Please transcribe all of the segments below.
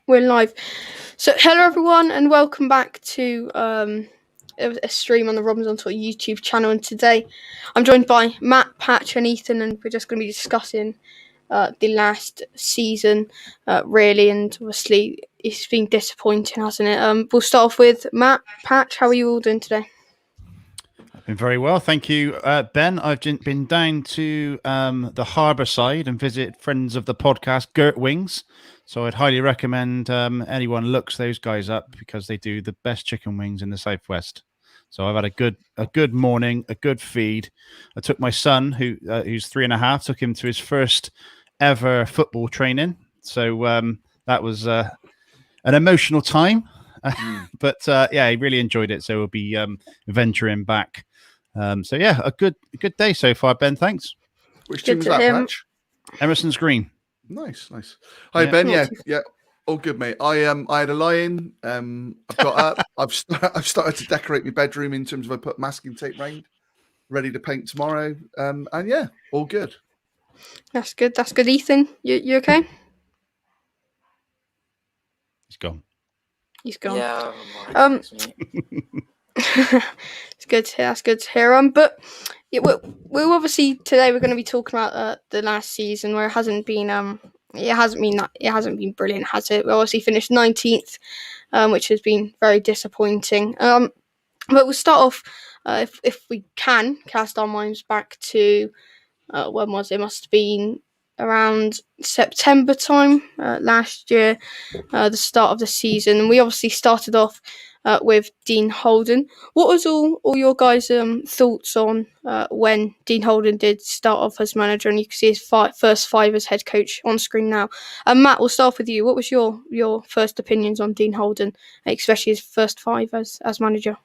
We're live. So, hello everyone, and welcome back to a stream on the Robins on Tour YouTube channel. And today, I'm joined by Matt, Patch, and Ethan, and we're just going to be discussing the last season, really. And obviously, it's been disappointing, hasn't it? We'll start off with Matt, Patch. How are you all doing today? I've been very well, thank you, Ben. I've been down to the harbour side and visit friends of the podcast, Gert Wings. So I'd highly recommend anyone looks those guys up because they do the best chicken wings in the Southwest. So I've had a good morning, a good feed. I took my son, who's 3.5, took him to his first ever football training. So that was an emotional time. But yeah, he really enjoyed it. So we'll be venturing back. So yeah, a good day so far, Ben. Thanks. Which team was that, Patch? Emerson's Green. Nice. Hi, yeah. Ben. Yeah. All good, mate. I had a lie-in. I've got up. I've started to decorate my bedroom in terms of I put masking tape round, ready to paint tomorrow. And yeah, all good. That's good. Ethan, you okay? He's gone. Yeah. It's good to hear. That's good to hear. But yeah, we're obviously today we're going to be talking about the last season where it hasn't been brilliant, has it? We obviously finished 19th, which has been very disappointing. But we'll start off if we can cast our minds back to when was it? Must have been around September time last year, the start of the season, and we obviously started off with Dean Holden. What was all your guys' thoughts on when Dean Holden did start off as manager, and you can see his first 5 as head coach on screen now? Matt, we'll start with you. What was your first opinions on Dean Holden, especially his first 5 as manager?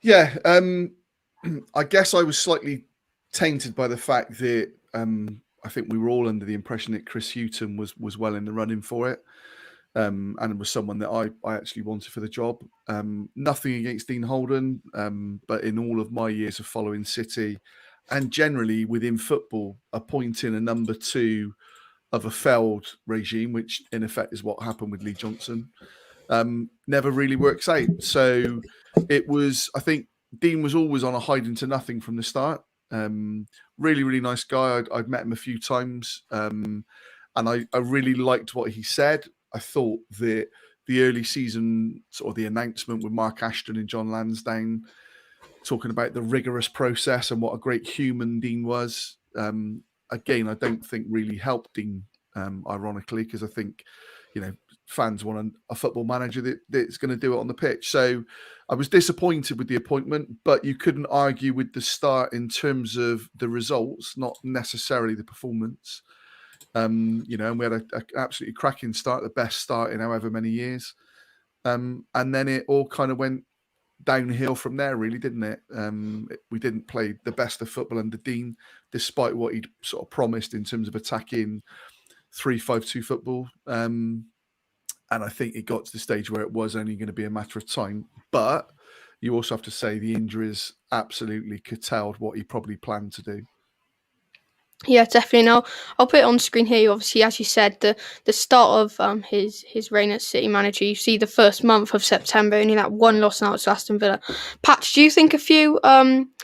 Yeah, I guess I was slightly tainted by the fact that I think we were all under the impression that Chris Hughton was well in the running for it. And was someone that I actually wanted for the job. Nothing against Dean Holden, but in all of my years of following City and generally within football, appointing a number 2 of a failed regime, which in effect is what happened with Lee Johnson, never really works out. So it was, I think Dean was always on a hiding to nothing from the start. Really, really nice guy. I'd met him a few times and I really liked what he said. I thought that the early season, sort of the announcement with Mark Ashton and John Lansdowne talking about the rigorous process and what a great human Dean was, again, I don't think really helped Dean, ironically, because I think, fans want a football manager that's going to do it on the pitch. So I was disappointed with the appointment, but you couldn't argue with the start in terms of the results, not necessarily the performance. And we had an absolutely cracking start, the best start in however many years. And then it all kind of went downhill from there, really, didn't it? We didn't play the best of football under Dean, despite what he'd sort of promised in terms of attacking 3-5-2 football. And I think it got to the stage where it was only going to be a matter of time. But you also have to say the injuries absolutely curtailed what he probably planned to do. Yeah, definitely. Now I'll put it on screen here. Obviously, as you said, the start of his reign as City manager. You see the first month of September, only that one loss now to Aston Villa. Patch, do you think a few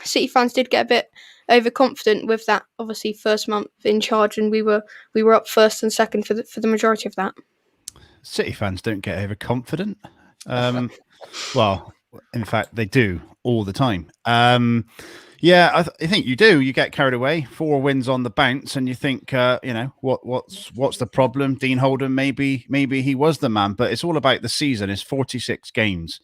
City fans did get a bit overconfident with that? Obviously, first month in charge, and we were up first and second for the majority of that. City fans don't get overconfident. Well, in fact, they do all the time. Yeah, I think you do. You get carried away. 4 wins on the bounce, and you think, what's the problem? Dean Holden, maybe he was the man, but it's all about the season. It's 46 games.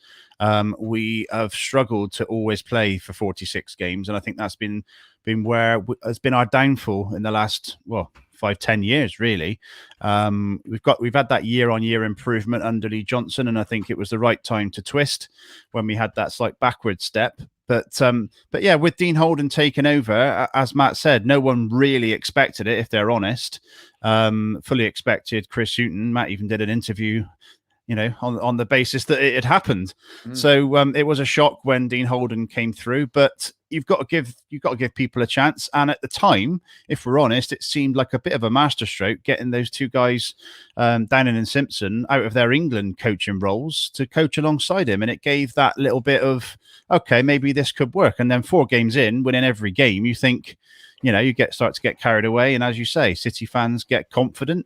We have struggled to always play for 46 games, and I think that's been where has been our downfall in the last 5-10 years, really. We've had that year-on-year improvement under Lee Johnson, and I think it was the right time to twist when we had that slight backward step. But yeah, with Dean Holden taking over, as Matt said, no one really expected it, if they're honest. Fully expected Chris Hughton. Matt even did an interview on the basis that it had happened. So it was a shock when Dean Holden came through, but you've got to give people a chance. And at the time, if we're honest, it seemed like a bit of a masterstroke getting those two guys, Downing and Simpson, out of their England coaching roles to coach alongside him. And it gave that little bit of, okay, maybe this could work. And then 4 games in, winning every game, you think, you start to get carried away. And as you say, City fans get confident.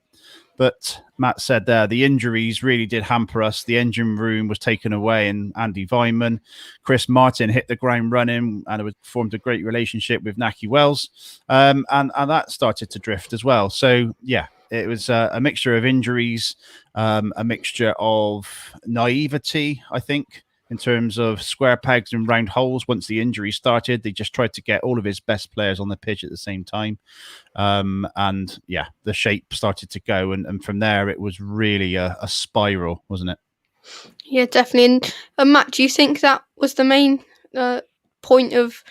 But Matt said there, the injuries really did hamper us. The engine room was taken away, and Andy Weimann, Chris Martin hit the ground running, and it formed a great relationship with Naki Wells, and that started to drift as well. So yeah, it was a mixture of injuries, a mixture of naivety, I think, in terms of square pegs and round holes. Once the injury started, they just tried to get all of his best players on the pitch at the same time. And yeah, the shape started to go. And from there, it was really a spiral, wasn't it? Yeah, definitely. And Matt, do you think that was the main point of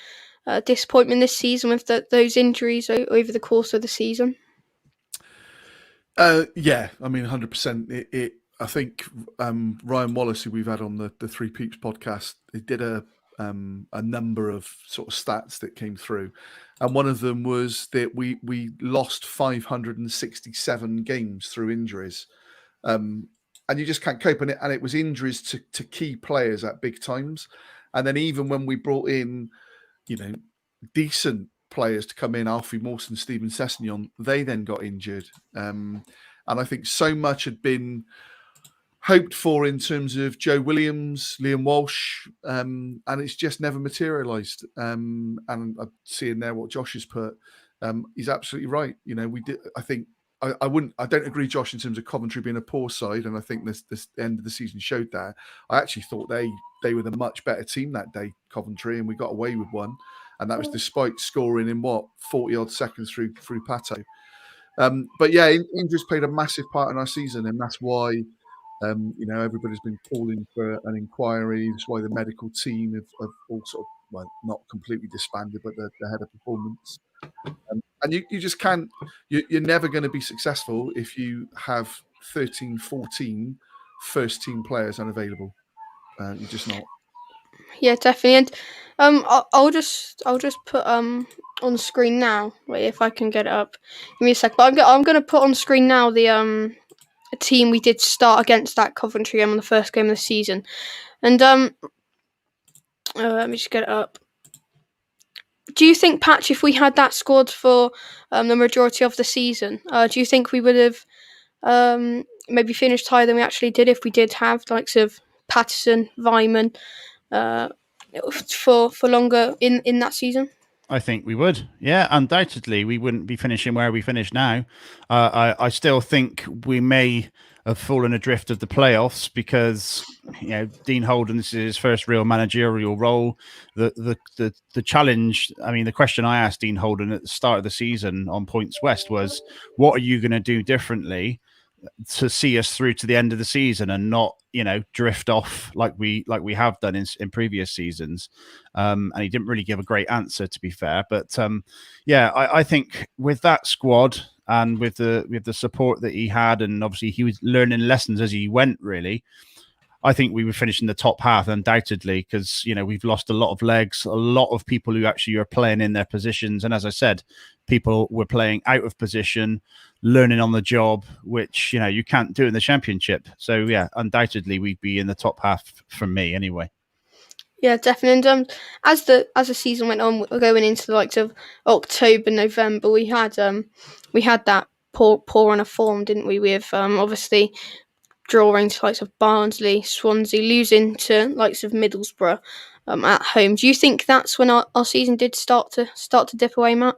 disappointment this season with those injuries over the course of the season? Yeah, I mean, 100%. I think Ryan Wallace, who we've had on the Three Peeps podcast, he did a number of sort of stats that came through, and one of them was that we lost 567 games through injuries, and you just can't cope. And it was injuries to key players at big times, and then even when we brought in, decent players to come in, Alfie Mawson, Stephen Sessegnon, they then got injured, and I think so much had been hoped for in terms of Joe Williams, Liam Walsh, and it's just never materialised. And I'm seeing there what Josh has put. He's absolutely right. We did. I think I don't agree, Josh, in terms of Coventry being a poor side, and I think this end of the season showed that. I actually thought they were the much better team that day, Coventry, and we got away with one, and that was despite scoring in 40 odd seconds through Pato. But yeah, injuries played a massive part in our season, and that's why. Everybody's been calling for an inquiry. That's why the medical team have all sort of, well, not completely disbanded, but they're head of performance. And you just can't, you're never going to be successful if you have 13, 14 first team players unavailable. You're just not. Yeah, definitely. And I'll just put on the screen now. Wait, if I can get it up. Give me a sec. But I'm going to put on screen now the team we did start against that Coventry game on the first game of the season. And let me just get it up. Do you think, Patch, if we had that squad for the majority of the season, do you think we would have maybe finished higher than we actually did if we did have likes of Patterson, Weimann for longer in that season? I think we would. Yeah, undoubtedly, we wouldn't be finishing where we finish now. I still think we may have fallen adrift of the playoffs because Dean Holden, this is his first real managerial role. The challenge. I mean, the question I asked Dean Holden at the start of the season on Points West was, "What are you going to do differently to see us through to the end of the season and not drift off like we have done in previous seasons?" And he didn't really give a great answer, to be fair, but I think with that squad and with the support that he had, and obviously he was learning lessons as he went, really, I think we were finishing the top half undoubtedly, because we've lost a lot of legs, a lot of people who actually are playing in their positions, and as I said, people were playing out of position, learning on the job, which you can't do in the Championship. So yeah, undoubtedly we'd be in the top half from me anyway. Yeah, definitely. And as the season went on, going into the likes of October, November, we had that poor run of form, didn't we? With obviously drawing to likes of Barnsley, Swansea, losing to likes of Middlesbrough at home. Do you think that's when our season did start to dip away, Matt?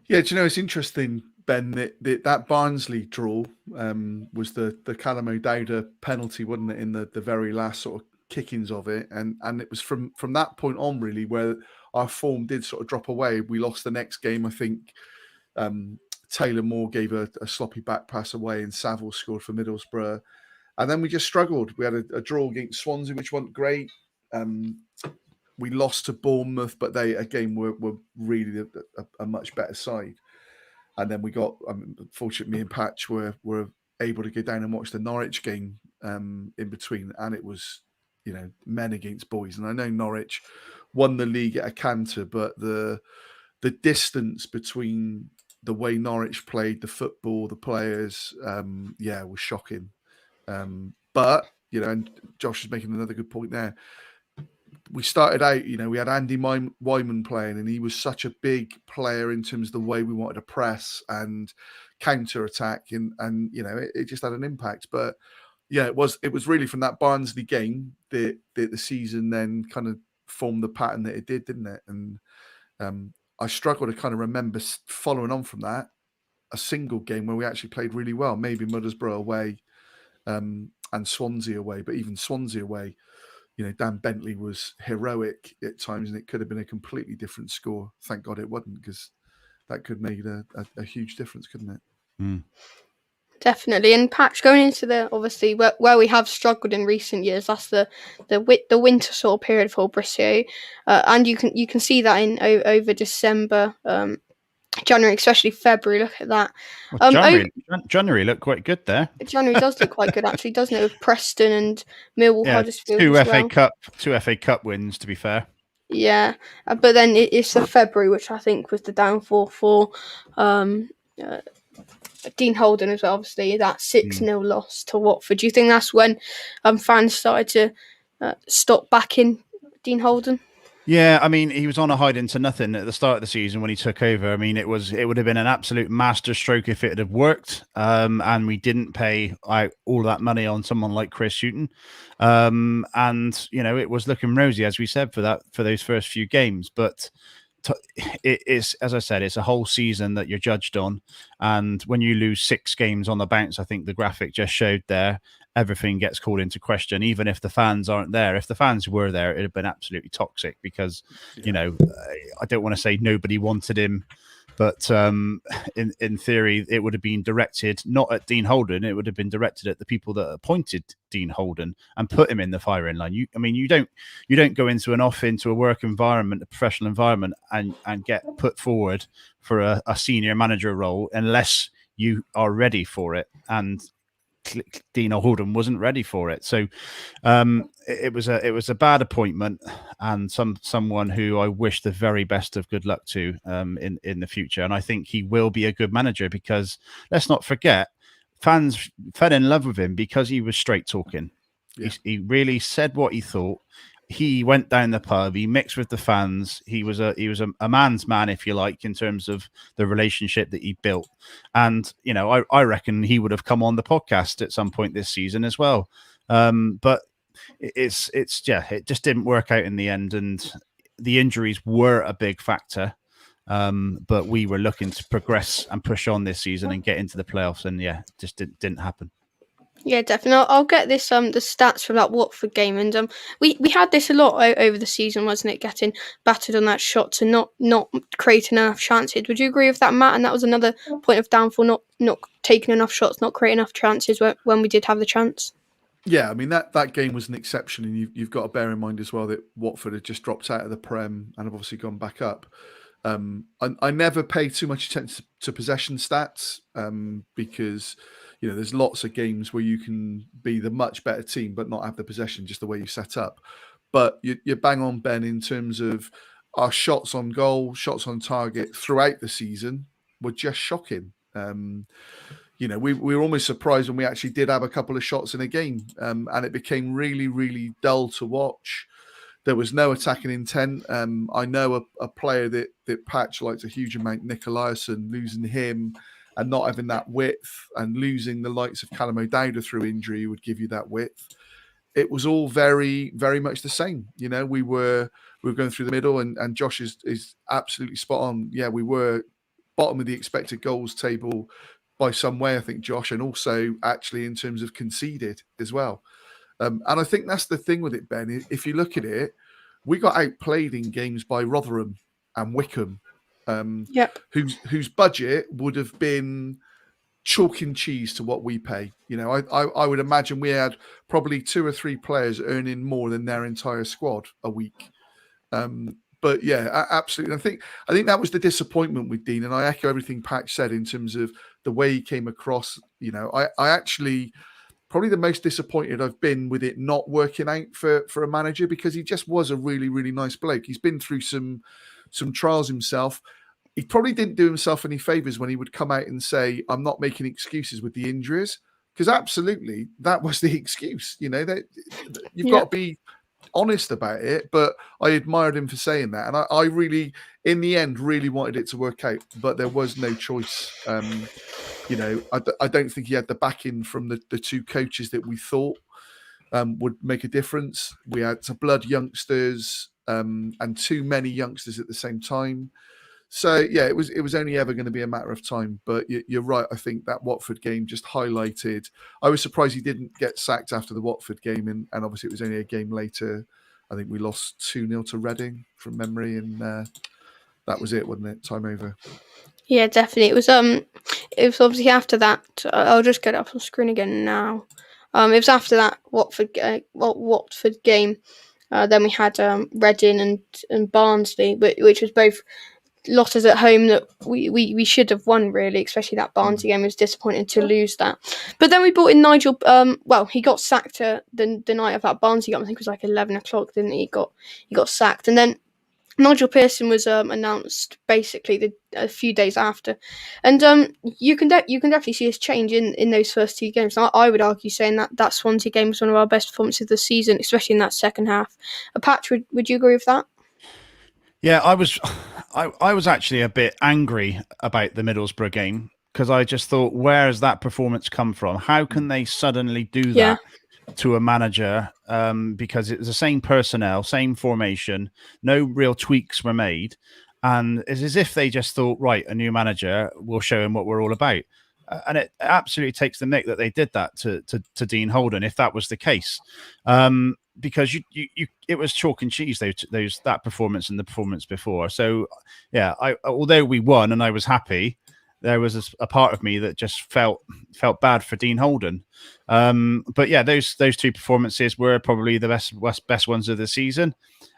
Yeah, do you know, it's interesting, Ben, that Barnsley draw was the Callum O'Dowda penalty, wasn't it, in the very last sort of kickings of it, and it was from that point on really where our form did sort of drop away. We lost the next game. I think Taylor Moore gave a sloppy back pass away, and Saville scored for Middlesbrough, and then we just struggled. We had a draw against Swansea, which wasn't great. We lost to Bournemouth, but they again were really a much better side. And then we got, unfortunately, me and Patch were able to go down and watch the Norwich game in between, and it was, men against boys. And I know Norwich won the league at a canter, but the distance between the way Norwich played, the football, the players, was shocking. But, and Josh is making another good point there. We started out, we had Andy Wyman playing, and he was such a big player in terms of the way we wanted to press and counter attack, and it just had an impact. But yeah, it was really from that Barnsley game that the season then kind of formed the pattern that it did, didn't it? And I struggle to kind of remember following on from that a single game where we actually played really well. Maybe Middlesbrough away and Swansea away, but even Swansea away, Dan Bentley was heroic at times, and it could have been a completely different score. Thank God it wasn't, because that could make a huge difference, couldn't it? Mm. Definitely. And Patch, going into the, obviously, where we have struggled in recent years, that's the winter sort of period for Bristol, and you can see that in over December, January, especially February. Look at that. Well, January looked quite good there. January does look quite good, actually, doesn't it? With Preston and Millwall, Huddersfield, two as FA Cup wins, to be fair. Yeah, but then it's the February, which I think was the downfall for Dean Holden as well. Obviously, that 6-0 loss to Watford. Do you think that's when fans started to stop backing Dean Holden? Yeah, I mean, he was on a hide into nothing at the start of the season when he took over. I mean, it would have been an absolute masterstroke if it had worked, and we didn't pay all that money on someone like Chris Hughton, and it was looking rosy, as we said, for those first few games. But it is, as I said, it's a whole season that you're judged on, and when you lose 6 games on the bounce, I think the graphic just showed there, everything gets called into question, even if the fans aren't there. If the fans were there, it'd have been absolutely toxic, because I don't want to say nobody wanted him, but in theory, it would have been directed not at Dean Holden. It would have been directed at the people that appointed Dean Holden and put him in the firing line. You don't go into a work environment, a professional environment, and get put forward for a senior manager role unless you are ready for it. And Dean Holden wasn't ready for it, so it was a bad appointment, and someone who I wish the very best of good luck to in the future. And I think he will be a good manager, because let's not forget, fans fell in love with him because he was straight talking. Yeah. He really said what he thought. He went down the pub. He mixed with the fans. He was a man's man, if you like, in terms of the relationship that he built. And I reckon he would have come on the podcast at some point this season as well. But it just didn't work out in the end, and the injuries were a big factor. But we were looking to progress and push on this season and get into the playoffs, and just didn't happen. Yeah, definitely. I'll get this the stats from that Watford game, and we had this a lot over the season, wasn't it? Getting battered on that shot to not creating enough chances. Would you agree with that, Matt? And that was another point of downfall, not taking enough shots, not creating enough chances when we did have the chance. Yeah, I mean that game was an exception, and you've got to bear in mind as well that Watford had just dropped out of the Prem and have obviously gone back up. I never pay too much attention to possession stats because there's lots of games where you can be the much better team but not have the possession, just the way you set up. But you're bang on, Ben, in terms of our shots on goal, shots on target throughout the season were just shocking. We were almost surprised when we actually did have a couple of shots in a game, and it became really, really dull to watch. There was no attacking intent. I know a player that Patch likes a huge amount, Nick Eliasson, losing him and not having that width, and losing the likes of Callum O'Dowda through injury would give you that width. It was all very, very much the same. We were going through the middle, and Josh is absolutely spot on. Yeah, we were bottom of the expected goals table by some way, I think, Josh, and also actually in terms of conceded as well. And I think that's the thing with it, Ben. If you look at it, we got outplayed in games by Rotherham and Wickham, whose budget would have been chalk and cheese to what we pay. I would imagine we had probably 2 or 3 players earning more than their entire squad a week. But yeah, absolutely. I think that was the disappointment with Dean, and I echo everything Patch said in terms of the way he came across. I actually probably the most disappointed I've been with it not working out for a manager, because he just was a really, really nice bloke. He's been through some trials himself. He probably didn't do himself any favors when he would come out and say, I'm not making excuses with the injuries, because absolutely that was the excuse. You've got to be honest about it. But I admired him for saying that. And I really, in the end, really wanted it to work out, but there was no choice. I don't think he had the backing from the two coaches that we thought would make a difference. We had some blood youngsters and too many youngsters at the same time. So yeah, it was only ever going to be a matter of time. But you're right. I think that Watford game just highlighted. I was surprised he didn't get sacked after the Watford game, and obviously it was only a game later. I think we lost 2-0 to Reading from memory, and that was it, wasn't it? Time over. Yeah, definitely. It was obviously after that. I'll just get it up on screen again now. It was after that Watford game. Then we had Reading and Barnsley, which was both losses at home that we should have won, really. Especially that Barnsley game. It was disappointing to lose that. But then we brought in Nigel. He got sacked the night of that Barnsley game. I think it was like 11 o'clock, didn't he? He got sacked, and then Nigel Pearson was announced basically a few days after, and you can definitely see his change in those first two games. I would argue saying that Swansea game was one of our best performances of the season, especially in that second half. Patch, would you agree with that? Yeah, I was actually a bit angry about the Middlesbrough game, because I just thought, where has that performance come from? How can they suddenly do that to a manager? Because it was the same personnel, same formation, no real tweaks were made. And it's as if they just thought, right, a new manager, we'll show him what we're all about. And it absolutely takes the mick that they did that to Dean Holden, if that was the case. Because it was chalk and cheese, that performance and the performance before. So yeah, although we won and I was happy, there was a part of me that just felt bad for Dean Holden. But yeah, those two performances were probably the best ones of the season.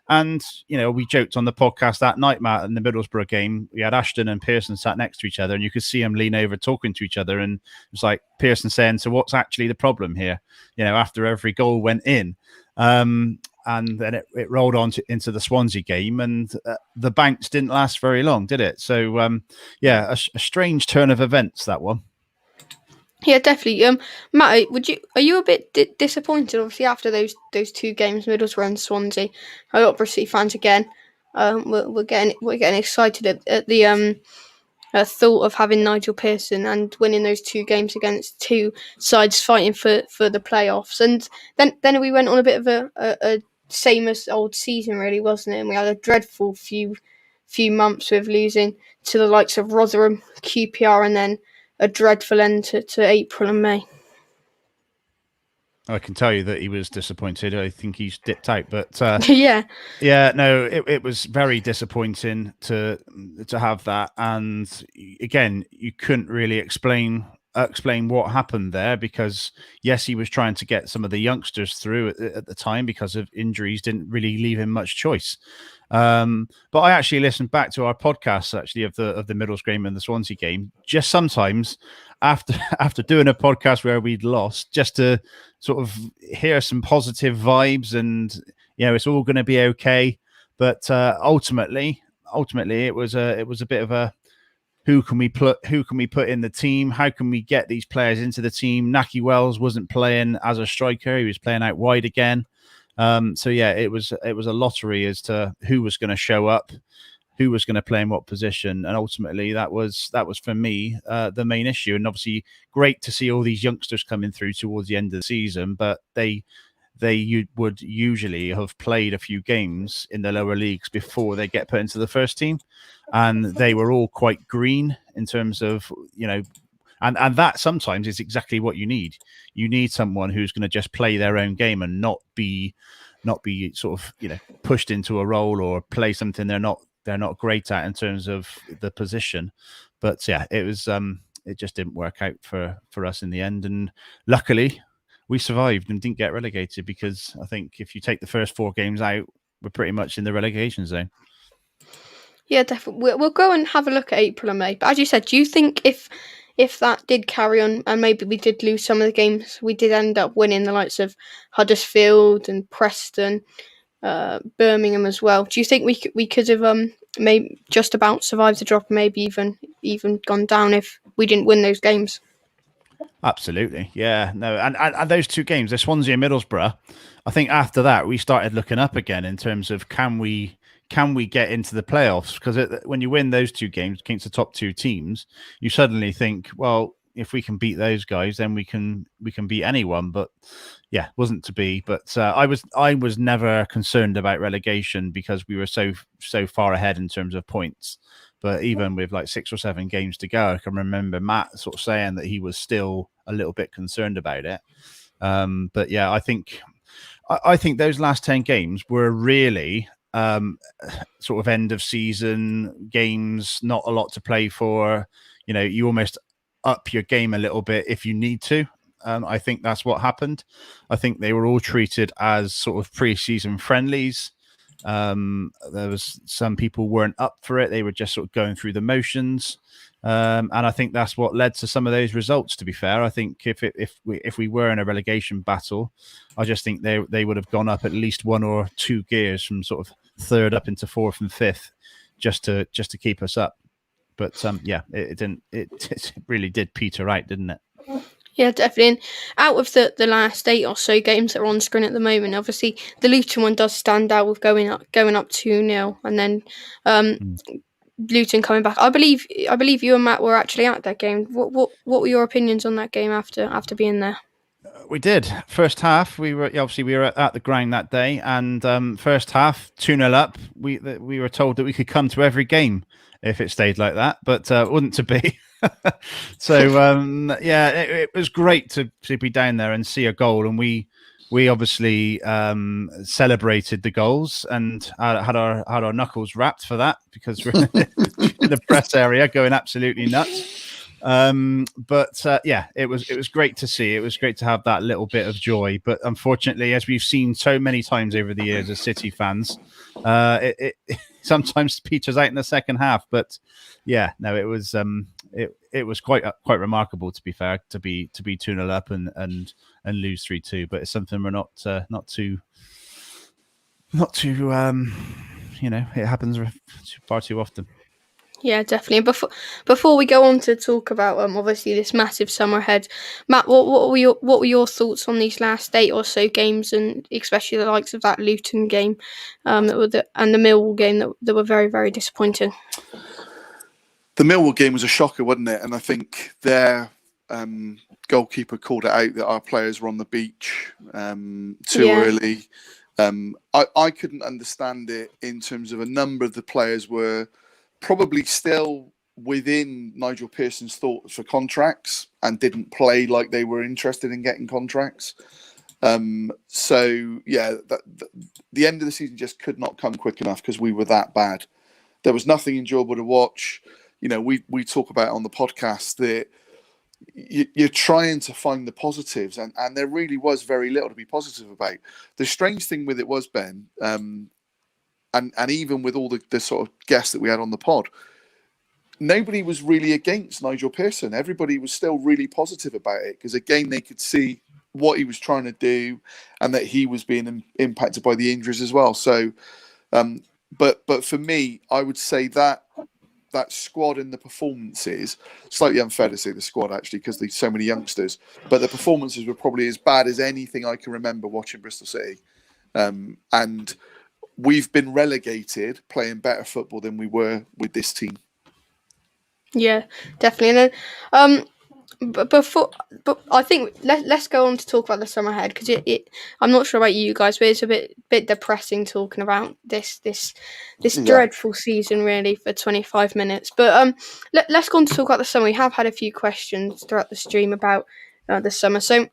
And we joked on the podcast that night, Matt, in the Middlesbrough game, we had Ashton and Pearson sat next to each other, and you could see them lean over talking to each other, and it was like Pearson saying, so what's actually the problem here? After every goal went in. And then it rolled on into the Swansea game, and the bounce didn't last very long, did it? So, a strange turn of events, that one. Yeah, definitely. Matt, are you a bit disappointed? Obviously, after those two games, Middlesbrough and Swansea, I got Bristol fans again. We're getting excited at the thought of having Nigel Pearson and winning those two games against two sides fighting for the playoffs. And then we went on a bit of a same as old season, really, wasn't it? And we had a dreadful few months with losing to the likes of Rotherham, QPR, and then a dreadful end to April and May. I can tell you that he was disappointed. I think he's dipped out, but yeah, no, it was very disappointing to have that. And again, you couldn't really explain what happened there, because yes, he was trying to get some of the youngsters through at the time because of injuries, didn't really leave him much choice. But I actually listened back to our podcasts actually of the Middlesbrough game and the Swansea game, just sometimes after doing a podcast where we'd lost, just to sort of hear some positive vibes, and it's all going to be okay. But ultimately it was a bit of a, who can we put in the team? How can we get these players into the team? Naki Wells wasn't playing as a striker; he was playing out wide again. So yeah, it was a lottery as to who was going to show up, who was going to play in what position, and ultimately that was for me the main issue. And obviously, great to see all these youngsters coming through towards the end of the season, but they would usually have played a few games in the lower leagues before they get put into the first team, and they were all quite green in terms of and that sometimes is exactly what you need. You need someone who's going to just play their own game and not be sort of pushed into a role or play something they're not great at in terms of the position. But yeah, it was it just didn't work out for us in the end, and luckily we survived and didn't get relegated, because I think if you take the first 4 games out, we're pretty much in the relegation zone. Yeah, definitely. We'll go and have a look at April and May. But as you said, do you think if if that did carry on and maybe we did lose some of the games, we did end up winning the likes of Huddersfield and Preston, Birmingham as well. Do you think we could have maybe just about survived the drop, maybe even gone down if we didn't win those games? Absolutely, yeah. No, and those 2 games, the Swansea and Middlesbrough, I think after that we started looking up again in terms of can we get into the playoffs? Because when you win those 2 games against the top 2 teams, you suddenly think, well, if we can beat those guys, then we can beat anyone. But yeah, wasn't to be. But I was never concerned about relegation because we were so far ahead in terms of points. But even with like 6 or 7 games to go, I can remember Matt sort of saying that he was still a little bit concerned about it. But yeah, I think those last 10 games were really sort of end of season games, not a lot to play for. You almost up your game a little bit if you need to. I think that's what happened. I think they were all treated as sort of pre-season friendlies. There was some people weren't up for it. They were just sort of going through the motions. And I think that's what led to some of those results, to be fair. I think if we were in a relegation battle, I just think they would have gone up at least 1 or 2 gears from sort of 3rd up into 4th and 5th just to keep us up. But yeah, it didn't. It really did peter out, didn't it? Yeah, definitely. And out of the last 8 or so games that are on screen at the moment, obviously the Luton one does stand out with going up 2-0, and then Luton coming back. I believe you and Matt were actually at that game. What were your opinions on that game after being there? We did. First half, we were at the ground that day, and first half 2-0 up. We were told that we could come to every game if it stayed like that, but wouldn't to be. So yeah, it was great to be down there and see a goal, and we obviously celebrated the goals and had our knuckles wrapped for that because we're in the press area going absolutely nuts. But yeah, it was great to see. It was great to have that little bit of joy. But unfortunately, as we've seen so many times over the years as City fans, it sometimes peters out in the second half. But yeah, no, it was quite remarkable, to be fair, to be 2-0 up and lose 3-2. But it's something we're not too it happens far too often. Yeah, definitely. Before we go on to talk about obviously this massive summer ahead, Matt, what were your thoughts on these last 8 or so games, and especially the likes of that Luton game, and the Millwall game that were very, very disappointing? The Millwall game was a shocker, wasn't it? And I think their goalkeeper called it out that our players were on the beach too early. I couldn't understand it in terms of a number of the players were probably still within Nigel Pearson's thoughts for contracts and didn't play like they were interested in getting contracts. So yeah, the end of the season just could not come quick enough because we were that bad. There was nothing enjoyable to watch. We talk about on the podcast that you're trying to find the positives, and there really was very little to be positive about. The strange thing with it was, Ben, and even with all the sort of guests that we had on the pod, nobody was really against Nigel Pearson. Everybody was still really positive about it because, again, they could see what he was trying to do and that he was being impacted by the injuries as well. So, but for me, I would say that squad and the performances, slightly unfair to say the squad actually because there's so many youngsters, but the performances were probably as bad as anything I can remember watching Bristol City. And we've been relegated playing better football than we were with this team. Yeah, definitely. And then, but I think let's go on to talk about the summer ahead because I'm not sure about you guys, but it's a bit depressing talking about this dreadful season really for 25 minutes. But let's go on to talk about the summer. We have had a few questions throughout the stream about the summer, so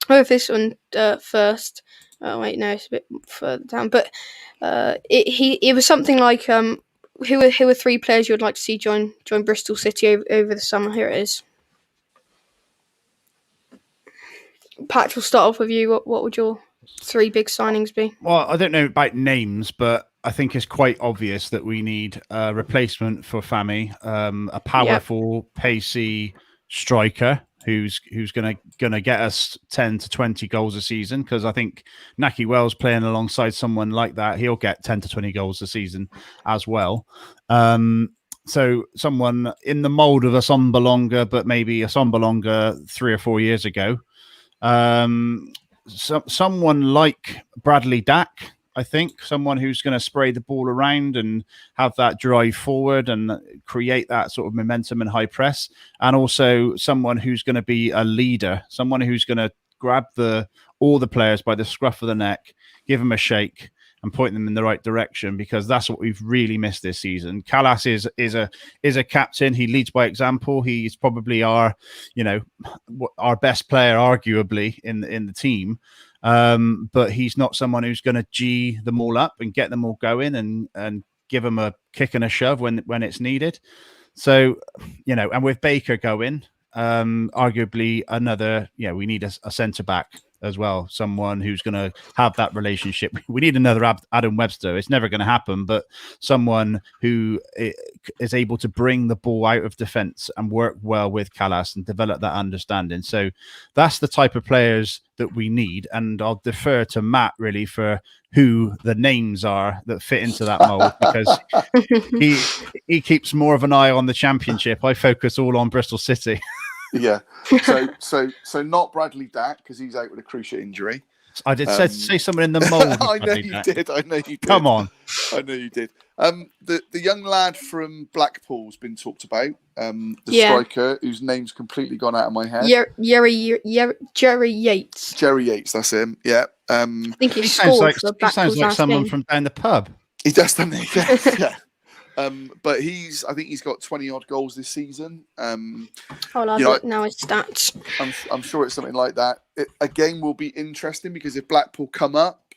I'll have this one first. Oh wait, no, it's a bit further down. But it was something like who are 3 players you would like to see join Bristol City over the summer? Here it is. Patch, we'll start off with you. What would your 3 big signings be? Well, I don't know about names, but I think it's quite obvious that we need a replacement for Fami, a powerful, pacey striker who's gonna get us 10 to 20 goals a season, because I think Naki Wells playing alongside someone like that, he'll get 10 to 20 goals a season as well. So someone in the mold of a Sombalonga, but maybe a Sombalonga 3 or 4 years ago. Someone like Bradley Dack, I think, someone who's going to spray the ball around and have that drive forward and create that sort of momentum and high press. And also someone who's going to be a leader, someone who's going to grab all the players by the scruff of the neck, give them a shake and point them in the right direction, because that's what we've really missed this season. Callas is a captain. He leads by example. He's probably our best player, arguably, in the team. But he's not someone who's going to G them all up and get them all going and give them a kick and a shove when it's needed. So, and with Baker going, arguably another, we need a centre back as well, someone who's going to have that relationship. We need another Adam Webster. It's never going to happen, but someone who is able to bring the ball out of defence and work well with Callas and develop that understanding. So that's the type of players that we need. And I'll defer to Matt really for who the names are that fit into that mold, because he keeps more of an eye on the Championship. I focus all on Bristol City. Yeah. So not Bradley Dack, because he's out with a cruciate injury. I did say someone in the mold. I know you did. Come on. I know you did. The young lad from Blackpool's been talked about. Striker whose name's completely gone out of my head. Jerry Yates. Jerry Yates, that's him. Yeah. I think he sounds scored like, he sounds like someone from down the pub. He does, doesn't he? Yeah. But I think he's got 20 odd goals this season. I'll have look now his stats. I'm sure it's something like that. A game will be interesting, because if Blackpool come up,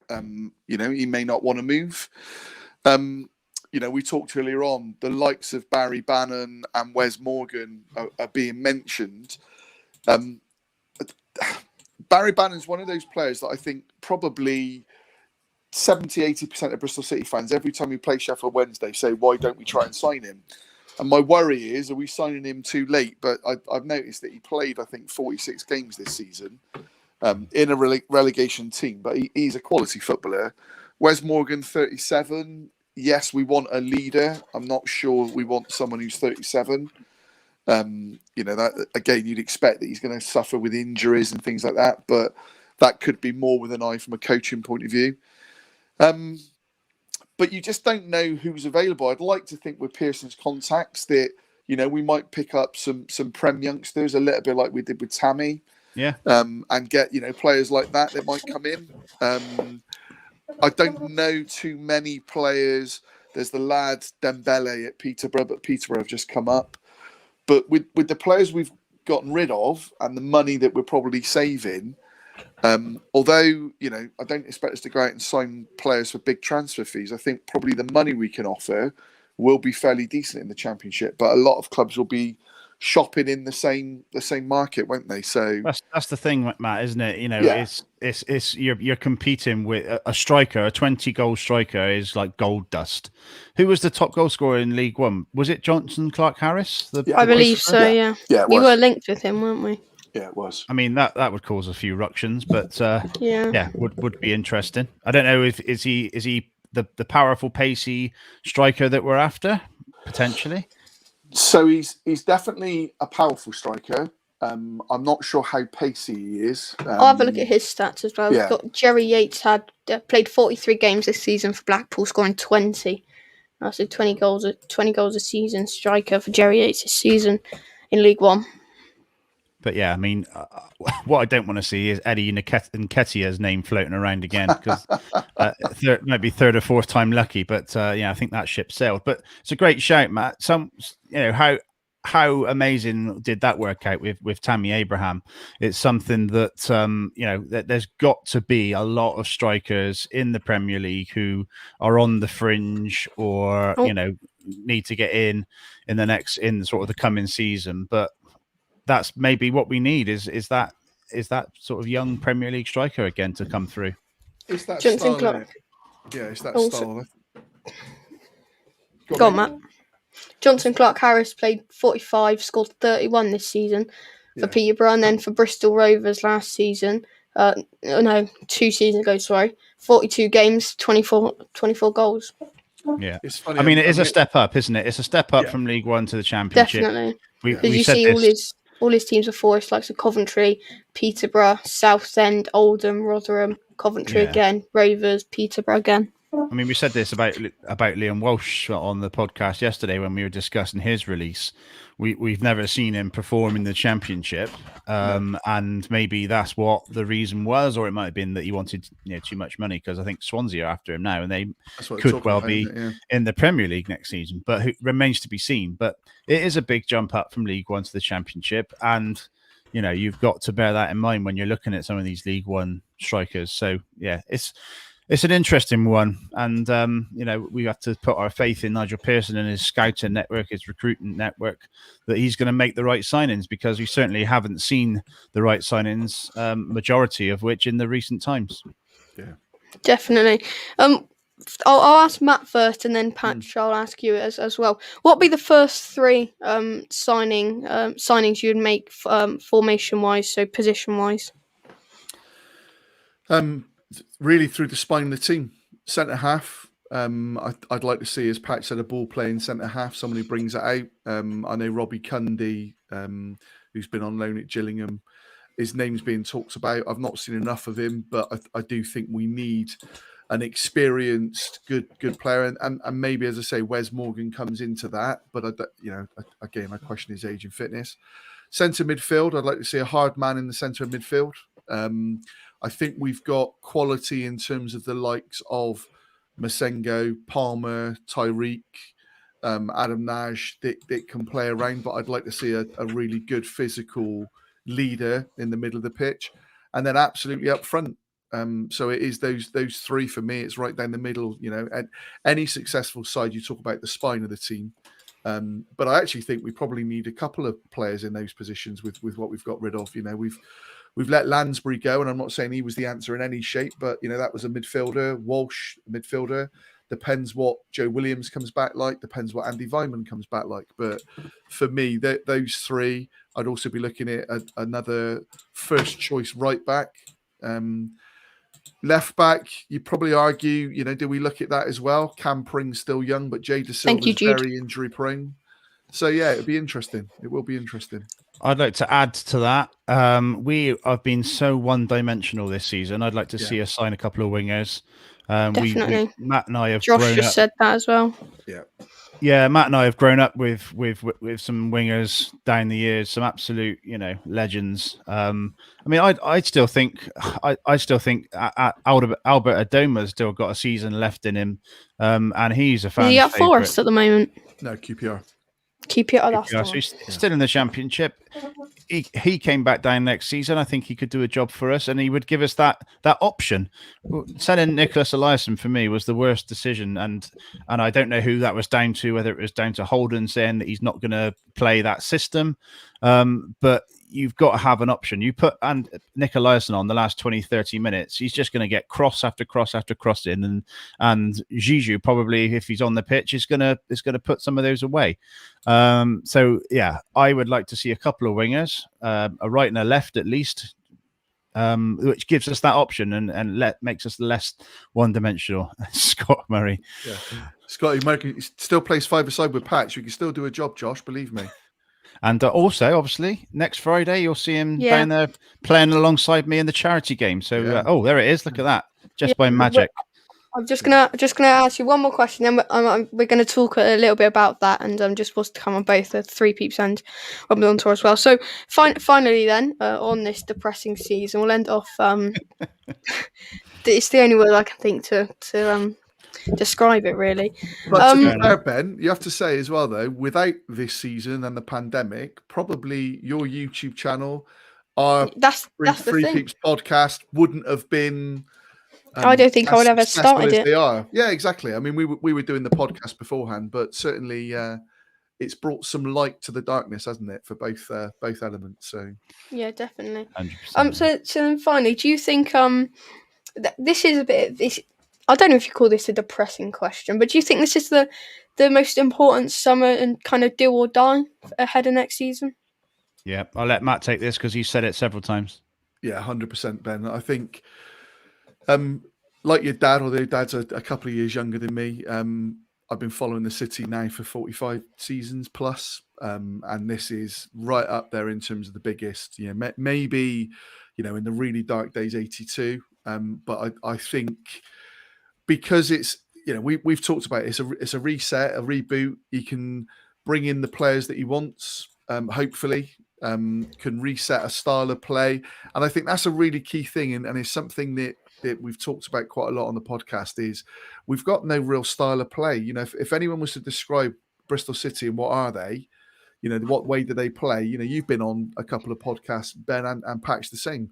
he may not want to move. We talked earlier on, the likes of Barry Bannon and Wes Morgan are being mentioned. Barry Bannon's one of those players that I think probably 70-80% of Bristol City fans, every time we play Sheffield Wednesday, say, why don't we try and sign him? And my worry is, are we signing him too late? But I've noticed that he played, I think, 46 games this season in a relegation team, but he's a quality footballer. Wes Morgan, 37. Yes, we want a leader. I'm not sure we want someone who's 37. That again, you'd expect that he's going to suffer with injuries and things like that, but that could be more with an eye from a coaching point of view. But you just don't know who's available. I'd like to think with Pearson's contacts that, we might pick up some Prem youngsters, a little bit like we did with Tammy. Yeah. And get, players like that might come in. I don't know too many players. There's the lad Dembele at Peterborough, but Peterborough have just come up. But with the players we've gotten rid of and the money that we're probably saving, although, I don't expect us to go out and sign players for big transfer fees. I think probably the money we can offer will be fairly decent in the Championship, but a lot of clubs will be shopping in the same market, won't they? So that's the thing, Matt, isn't it? It's you're competing with a striker. A 20-goal striker is like gold dust. Who was the top goal scorer in League One? Was it Johnson Clark-Harris? I believe so. Yeah. We were linked with him, weren't we? Yeah, it was. I mean, that would cause a few ructions, but would be interesting. I don't know if is he the powerful, pacey striker that we're after potentially. So he's definitely a powerful striker. I'm not sure how pacey he is. I'll have a look at his stats as well. We've got Jerry Yates played 43 games this season for Blackpool, scoring 20. So 20 goals a season. Striker for Jerry Yates this season in League One. But yeah, I mean, what I don't want to see is Eddie Nketiah's name floating around again, because maybe third or fourth time lucky. But I think that ship sailed. But it's a great shout, Matt. How amazing did that work out with Tammy Abraham? It's something that that there's got to be a lot of strikers in the Premier League who are on the fringe or need to get in sort of the coming season, but. That's maybe what we need is that sort of young Premier League striker again to come through. It's that Johnson style. Clark. Yeah, it's that style. Go on, Matt. Johnson Clark-Harris played 45, scored 31 this season for Peterborough, and then for Bristol Rovers last season, 2 seasons ago, 42 games, 24 goals. Yeah, It's funny. I mean, it is a step up, isn't it? It's a step up from League One to the Championship. Definitely. We Because you said see all his teams before, it's like Coventry, Peterborough, Southend, Oldham, Rotherham, Coventry again, Rovers, Peterborough again. I mean, we said this about Liam Walsh on the podcast yesterday when we were discussing his release. We've never seen him perform in the Championship, and maybe that's what the reason was, or it might have been that he wanted too much money, because I think Swansea are after him now, and they could well be in the Premier League next season. But who remains to be seen. But it is a big jump up from League One to the Championship, and you've got to bear that in mind when you're looking at some of these League One strikers. So yeah, it's an interesting one, and we have to put our faith in Nigel Pearson and his scouting network, his recruitment network, that he's going to make the right signings, because we certainly haven't seen the right signings, majority of which in the recent times. Yeah, definitely. I'll ask Matt first, and then Patch, I'll ask you as well. What would be the first 3 signings you'd make formation wise, so position wise? Really through the spine of the team. Centre half. I'd like to see, as Pat said, a ball playing centre half, someone who brings it out. I know Robbie Cundy, who's been on loan at Gillingham, his name's being talked about. I've not seen enough of him, but I do think we need an experienced, good player, and maybe, as I say, Wes Morgan comes into that. But again, I question his age and fitness. Centre midfield. I'd like to see a hard man in the centre of midfield. I think we've got quality in terms of the likes of Masengo, Palmer, Tyreek, Adam Nash that can play around, but I'd like to see a really good physical leader in the middle of the pitch, and then absolutely up front. So it is those 3 for me. It's right down the middle. At any successful side, you talk about the spine of the team. But I actually think we probably need a couple of players in those positions with what we've got rid of. We've let Lansbury go, and I'm not saying he was the answer in any shape, but that was a midfielder. Walsh, midfielder. Depends what Joe Williams comes back like. Depends what Andy Vyman comes back like. But for me, those 3, I'd also be looking at another first choice right back. Left back, you probably argue, do we look at that as well? Cam Pring's still young, but Jay De Silva's very injury prone. So yeah, it'll be interesting. It will be interesting. I'd like to add to that. We have been so one-dimensional this season. I'd like to see us sign a couple of wingers. Definitely. Matt and I have Josh just said that as well. Yeah, Matt and I have grown up with some wingers down the years, some absolute legends. I mean, I still think Albert Adoma's still got a season left in him, and he's a fan. Is he at Forest at the moment? No, QPR. So he's still in the Championship. He came back down next season. I think he could do a job for us, and he would give us that option. Selling Nicholas Eliasson for me was the worst decision, and I don't know who that was down to. Whether it was down to Holden saying that he's not going to play that system, but you've got to have an option. You put Nick Eliasson on the last 20, 30 minutes, he's just going to get cross after cross after cross in, and Zizou probably, if he's on the pitch, is going to put some of those away. So yeah, I would like to see a couple of wingers, a right and a left at least, which gives us that option and makes us less one-dimensional. Scott Murray. Yeah. Scotty Murray still plays 5-a-side with Patch. We can still do a job, Josh, believe me. And also, obviously, next Friday, you'll see him down there playing alongside me in the charity game. So, there it is. Look at that. Just by magic. I'm just gonna ask you one more question, then we're going to talk a little bit about that, and just what's to come on both the Three Peeps and Ramadan Tour as well. So finally, then on this depressing season, we'll end off. It's the only word I can think to describe it, really. But to be fair, Ben, you have to say as well, though, without this season and the pandemic, probably your YouTube channel, our Three Peeps podcast wouldn't have been. I don't think I would have started it. They are. Yeah, exactly. I mean, we were doing the podcast beforehand, but certainly it's brought some light to the darkness, hasn't it, for both elements? So yeah, definitely. 100%. So then finally, do you think this is a bit? I don't know if you call this a depressing question, but do you think this is the the most important summer and kind of do or die ahead of next season? Yeah, I'll let Matt take this because he said it several times. Yeah, 100%, Ben. I think, like your dad, although Dad's a couple of years younger than me, I've been following the City now for 45 seasons plus, and this is right up there in terms of the biggest. Maybe, in the really dark days, 82. But I think because it's, we've talked about it, it's a reset, a reboot. He can bring in the players that he wants. Hopefully, can reset a style of play, and I think that's a really key thing, and it's something that we've talked about quite a lot on the podcast. Is we've got no real style of play. If anyone was to describe Bristol City and what are they, what way do they play? You've been on a couple of podcasts, Ben and Patch, the same.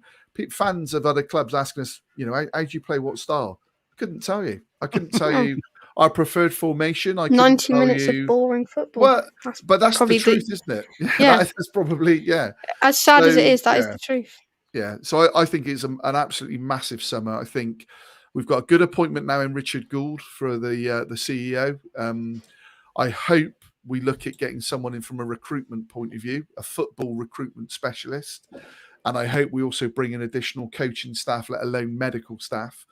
Fans of other clubs asking us, how do you play, what style? I couldn't tell you. I couldn't tell you our preferred formation. I couldn't 90 tell minutes you. of boring football. Well, but that's the truth, isn't it? Yeah. That's probably, yeah. As sad as it is, that is the truth. Yeah. So I think it's an absolutely massive summer. I think we've got a good appointment now in Richard Gould for the CEO. I hope we look at getting someone in from a recruitment point of view, a football recruitment specialist. And I hope we also bring in additional coaching staff, let alone medical staff.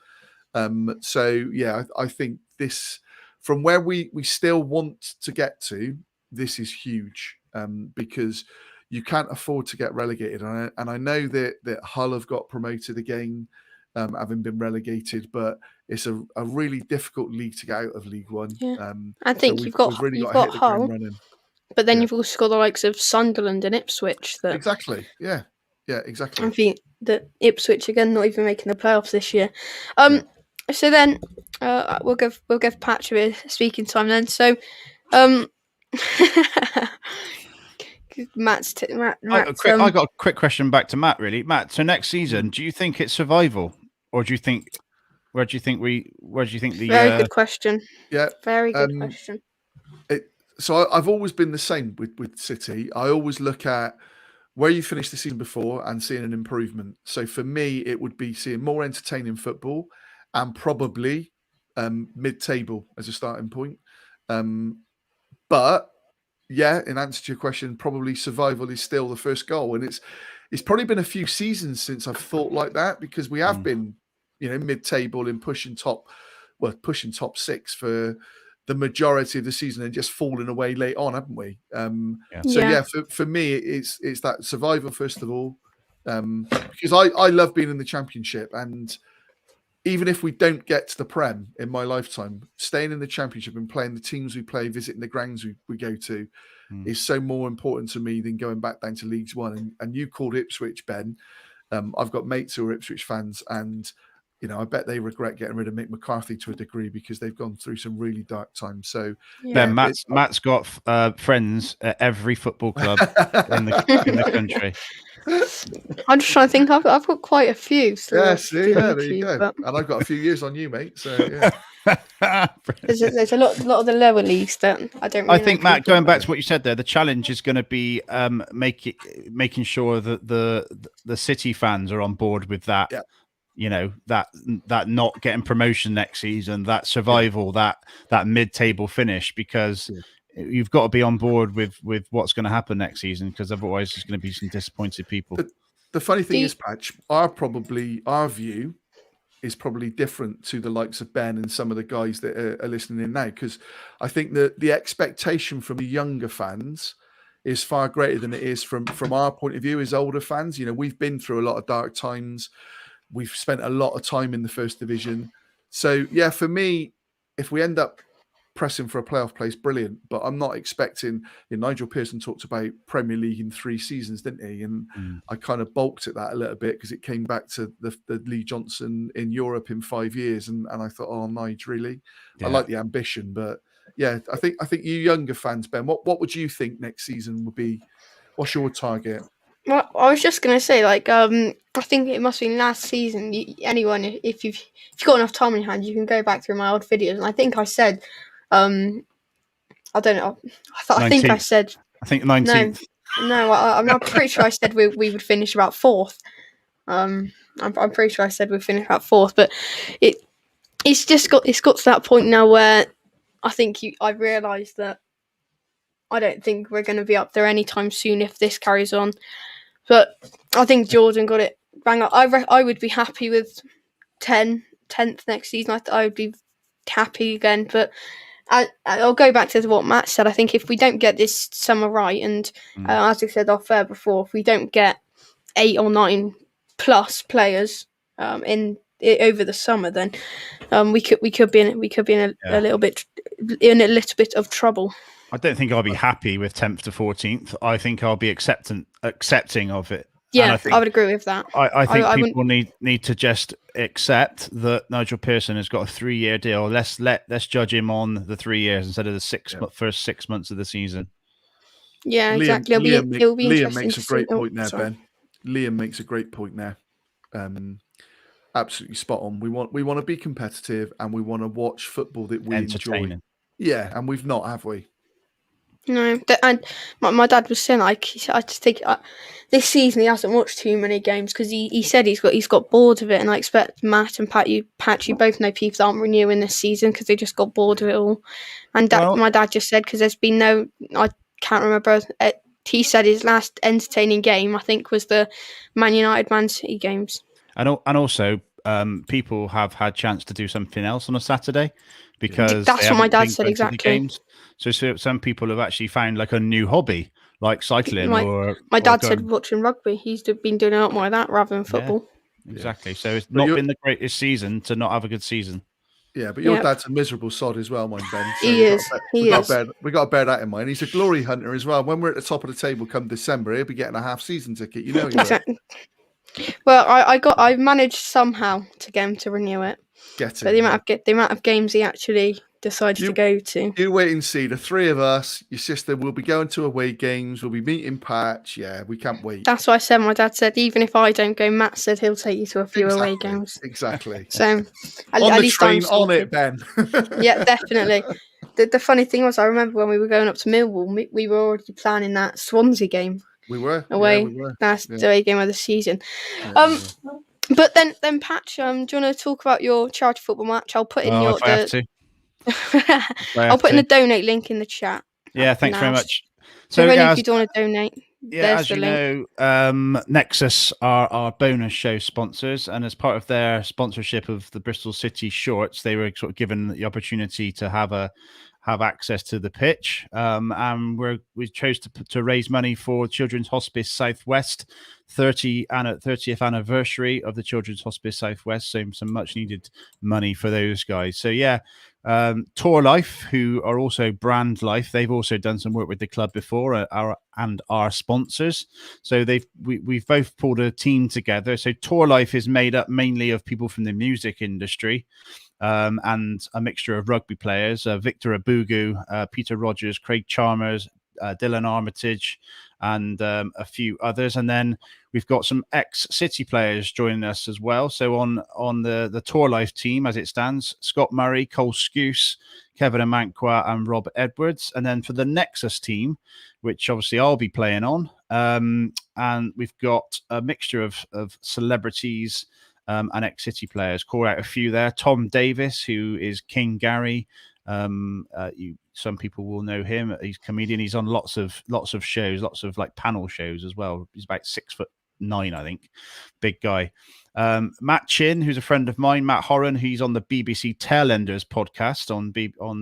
So, yeah, I think this, from where we still want to get to, this is huge, because you can't afford to get relegated. And I know that Hull have got promoted again, having been relegated, but it's a really difficult league to get out of League One. Yeah. I think you've got Hull, but then you've also got the likes of Sunderland and Ipswich. Exactly. Yeah. Yeah, exactly. I think that Ipswich again not even making the playoffs this year. So then we'll give Patch a bit of speaking time then. So Matt's I got a quick question back to Matt, really. Matt, so next season, do you think it's survival, or do you think where do you think the very good question? Yeah, very good question. So I've always been the same with City. I always look at where you finished the season before and seeing an improvement. So for me, it would be seeing more entertaining football and probably mid-table as a starting point. But yeah, in answer to your question, probably survival is still the first goal. And it's probably been a few seasons since I've thought like that, because we have been, mid-table and pushing top six for the majority of the season and just falling away late on, haven't we? For me, it's that survival first of all, because I love being in the Championship, and even if we don't get to the Prem in my lifetime, staying in the Championship and playing the teams we play, visiting the grounds we go to, is so more important to me than going back down to League One. And you called Ipswich, Ben. I've got mates who are Ipswich fans, and I bet they regret getting rid of Mick McCarthy to a degree, because they've gone through some really dark times. So, Ben, Matt's got friends at every football club in the country. I'm just trying to think. I've got quite a few. So there you go. But... And I've got a few years on you, mate. So yeah. there's a lot of the lower leagues that I don't. Really I think, Matt, going back to what you said there, the challenge is going to be making sure that the City fans are on board with that. Yeah. That not getting promotion next season, that survival, that mid-table finish, because you've got to be on board with what's going to happen next season, because otherwise there's going to be some disappointed people. The funny thing is, Patch, our view is probably different to the likes of Ben and some of the guys that are listening in now, because I think that the expectation from the younger fans is far greater than it is from our point of view as older fans. We've been through a lot of dark times. We've spent a lot of time in the first division. So, yeah, for me, if we end up pressing for a playoff place, brilliant. But I'm not expecting... Nigel Pearson talked about Premier League in 3 seasons, didn't he? And I kind of balked at that a little bit, because it came back to the Lee Johnson in Europe in 5 years. And I thought, oh, Nigel, really? Yeah. I like the ambition. But, yeah, I think you younger fans, Ben, what would you think next season would be? What's your target? Well, I was just going to say, I think it must have been last season. If you've got enough time on your hands, you can go back through my old videos. And I think I said, I don't know. I think I said. I think 19th. No, I'm pretty sure I said we would finish about 4th. I'm pretty sure I said we'd finish about 4th, but it's got to that point now where I think I realised that I don't think we're going to be up there anytime soon if this carries on. But I think Jordan got it bang up. I would be happy with 10th next season. I would be happy again. But I'll go back to what Matt said. I think if we don't get this summer right, and as I said off air before, if we don't get 8 or 9 plus players over the summer, then we could be in a little bit of trouble. I don't think I'll be happy with 10th to 14th. I think I'll be accepting of it. Yeah, I would agree with that. I think people need to just accept that Nigel Pearson has got a 3-year deal. Let's judge him on the 3 years instead of the first 6 months of the season. Yeah, exactly. It'll be Liam makes a great point there, Ben. Liam makes a great point there. Absolutely spot on. We want to be competitive and we want to watch football that we enjoy. Yeah, and we've not, have we? No, and my dad was saying, like, I just think this season he hasn't watched too many games because he said he's got bored of it, and I expect Matt and Pat, you both know people that aren't renewing this season because they just got bored of it all. And my dad just said because there's been I can't remember. He said his last entertaining game I think was the Man United Man City games. And also, people have had chance to do something else on a Saturday because that's what my dad said exactly. Games. So some people have actually found like a new hobby, like cycling. My dad said watching rugby. He's been doing a lot more of that rather than football. Yeah, exactly. So it's not been the greatest season to not have a good season. Yeah, but your dad's a miserable sod as well, mind Ben. So he is. We got to bear that in mind. He's a glory hunter as well. When we're at the top of the table come December, he'll be getting a half-season ticket. You know he exactly. Well, I managed somehow to get him to renew it. But the amount of games he actually decided to go to. You wait and see. The three of us, your sister, will be going to away games. We'll be meeting Patch. Yeah, we can't wait. That's what I said. My dad said even if I don't go, Matt said he'll take you to a few away games. Exactly. So at least train on it, Ben. Yeah, definitely. The funny thing was, I remember when we were going up to Millwall, we were already planning that Swansea game. We were away. That's the away game of the season. Yeah, but then Patch, do you want to talk about your charity football match? I'll put in I'll put in the donate link in the chat. Yeah, thanks very much. So if you don't want to donate, as you know, Nexus are our bonus show sponsors, and as part of their sponsorship of the Bristol City Shorts, they were sort of given the opportunity to have access to the pitch, and we chose to raise money for Children's Hospice Southwest 30th anniversary of the Children's Hospice Southwest. So some much needed money for those guys. So yeah, Tour Life, who are also Brand Life, they've also done some work with the club before, our sponsors. So we've both pulled a team together. So Tour Life is made up mainly of people from the music industry. And a mixture of rugby players, Victor Abugu, Peter Rogers, Craig Chalmers, Dylan Armitage, and a few others. And then we've got some ex-City players joining us as well. So on the Tour Life team, as it stands, Scott Murray, Cole Skuse, Kevin Amanqua, and Rob Edwards. And then for the Nexus team, which obviously I'll be playing on, and we've got a mixture of celebrities and ex-City players. Call out a few there. Tom Davis, who is King Gary. Some people will know him. He's a comedian. He's on lots of shows, lots of like panel shows as well. He's about 6'9", I think. Big guy. Matt Chin, who's a friend of mine. Matt Horan, who's on the BBC Tailenders podcast on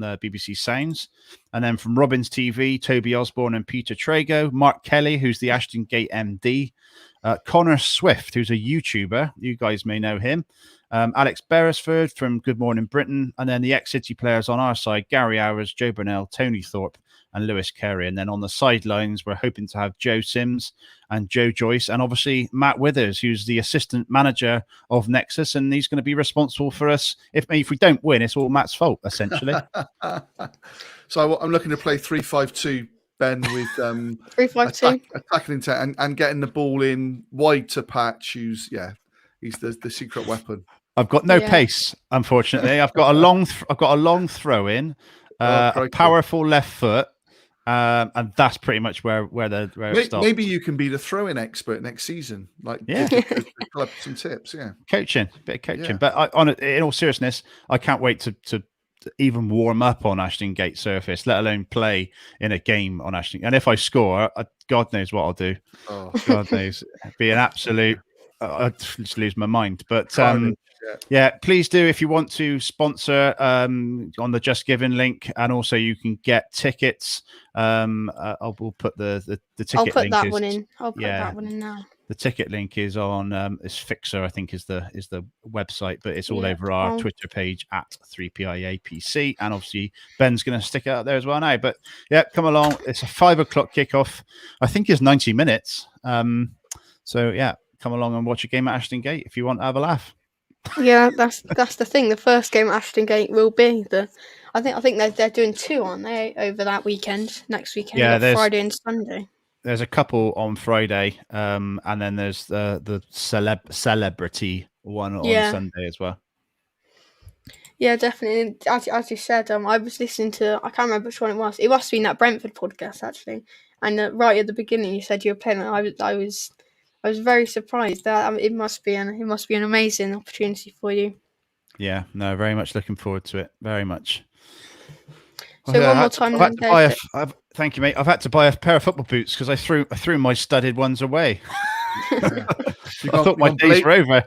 the BBC Sounds. And then from Robbins TV, Toby Osborne and Peter Trago. Mark Kelly, who's the Ashton Gate MD. Connor Swift, who's a YouTuber. You guys may know him. Alex Beresford from Good Morning Britain. And then the ex-City players on our side, Gary Hours, Joe Burnell, Tony Thorpe, and Lewis Carey. And then on the sidelines, we're hoping to have Joe Sims and Joe Joyce. And obviously Matt Withers, who's the assistant manager of Nexus. And he's going to be responsible for us. If we don't win, it's all Matt's fault, essentially. So I'm looking to play 3-5-2. Ben with 3-5-2 attacking intent and getting the ball in wide to Patch, who's he's the secret weapon. I've got no pace, unfortunately. I've got a long throw in, a powerful left foot, and that's pretty much where it stops. Maybe you can be the throwing expert next season. Give the club some tips. Yeah, bit of coaching. But in all seriousness, I can't wait to even warm up on Ashton Gate surface, let alone play in a game on Ashton. And if I score, God knows what I'll do. Oh, God knows, it'd be an absolute. I'd just lose my mind. But carnage, yeah, please do if you want to sponsor on the Just Giving link, and also you can get tickets. We'll put the ticket I'll put link. that one in. I'll put that one in now. The ticket link is on is Fixer, I think is the website, but it's all over our Twitter page at 3PIAPC, and obviously Ben's going to stick it out there as well now. But yeah, come along. It's a 5 o'clock kickoff. I think it's 90 minutes. So yeah, come along and watch a game at Ashton Gate if you want to have a laugh. Yeah, that's the thing. The first game at Ashton Gate will be I think they're doing 2, aren't they, over that weekend? Next weekend, yeah, Friday and Sunday. There's a couple on Friday, and then there's the celebrity one on Sunday as well. Yeah, definitely. As you said, I was listening to, I can't remember which one it was. It must have been that Brentford podcast actually. And right at the beginning, you said you were playing. I was very surprised. That it must be an amazing opportunity for you. Yeah, no, very much looking forward to it. Very much. So one more time. Thank you, mate. I've had to buy a pair of football boots because I threw my studded ones away. I thought my days were over.